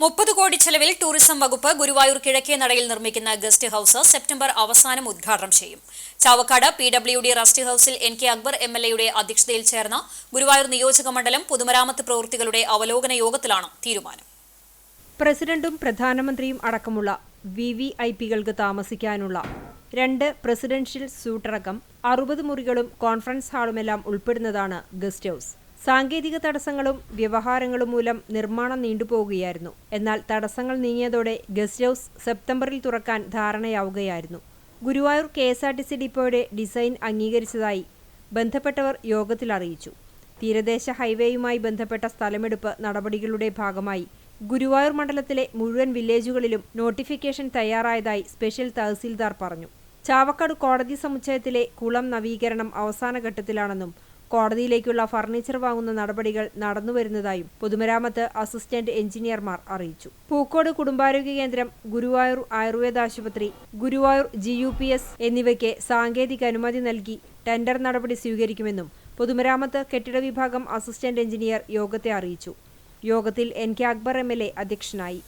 30 കോടി ചെലവിൽ ടൂറിസം വകുപ്പ് ഗുരുവായൂർ കിഴക്കേ നടയിൽ നിർമ്മിക്കുന്ന ഗസ്റ്റ് ഹൌസ് സെപ്റ്റംബർ അവസാനം ഉദ്ഘാടനം ചെയ്യും. ചാവക്കാട് PWD റസ്റ്റ് ഹൌസിൽ NK അക്ബർ MLA അധ്യക്ഷതയിൽ ചേർന്ന ഗുരുവായൂർ നിയോജക മണ്ഡലം പൊതുമരാമത്ത് പ്രവൃത്തികളുടെ അവലോകന യോഗത്തിലാണ് തീരുമാനം. പ്രസിഡന്റും പ്രധാനമന്ത്രിയും അടക്കമുള്ള VVIPകൾക്ക് താമസിക്കാനുള്ള 2 പ്രസിഡൻഷ്യൽ സൂട്ടടക്കം 60 മുറികളും കോൺഫറൻസ് ഹാളുമെല്ലാം ഉൾപ്പെടുന്നതാണ് ഗസ്റ്റ് ഹൌസ്. സാങ്കേതിക തടസ്സങ്ങളും വ്യവഹാരങ്ങളും മൂലം നിർമ്മാണം നീണ്ടുപോകുകയായിരുന്നു. എന്നാൽ തടസ്സങ്ങൾ നീങ്ങിയതോടെ ഗസ്റ്റ് ഹൌസ് സെപ്റ്റംബറിൽ തുറക്കാൻ ധാരണയാവുകയായിരുന്നു. ഗുരുവായൂർ KSRTC ഡിപ്പോയുടെ ഡിസൈൻ അംഗീകരിച്ചതായി ബന്ധപ്പെട്ടവർ യോഗത്തിൽ അറിയിച്ചു. തീരദേശ ഹൈവേയുമായി ബന്ധപ്പെട്ട സ്ഥലമെടുപ്പ് നടപടികളുടെ ഭാഗമായി ഗുരുവായൂർ മണ്ഡലത്തിലെ മുഴുവൻ വില്ലേജുകളിലും നോട്ടിഫിക്കേഷൻ തയ്യാറായതായി സ്പെഷ്യൽ തഹസീൽദാർ പറഞ്ഞു. ചാവക്കാട് കോടതി സമുച്ചയത്തിലെ കുളം നവീകരണം അവസാനഘട്ടത്തിലാണെന്നും കോടതിയിലേക്കുള്ള ഫർണിച്ചർ വാങ്ങുന്ന നടപടികൾ നടന്നുവരുന്നതായും പൊതുമരാമത്ത് അസിസ്റ്റന്റ് എഞ്ചിനീയർമാർ അറിയിച്ചു. പൂക്കോട് കുടുംബാരോഗ്യ കേന്ദ്രം, ഗുരുവായൂർ ആയുർവേദ ആശുപത്രി, ഗുരുവായൂർ GUPS എന്നിവയ്ക്ക് സാങ്കേതിക അനുമതി നൽകി ടെൻഡർ നടപടി സ്വീകരിക്കുമെന്നും പൊതുമരാമത്ത് കെട്ടിട വിഭാഗം അസിസ്റ്റന്റ് എഞ്ചിനീയർ യോഗത്തെ അറിയിച്ചു. യോഗത്തിൽ NK അക്ബർ MLA അധ്യക്ഷനായി.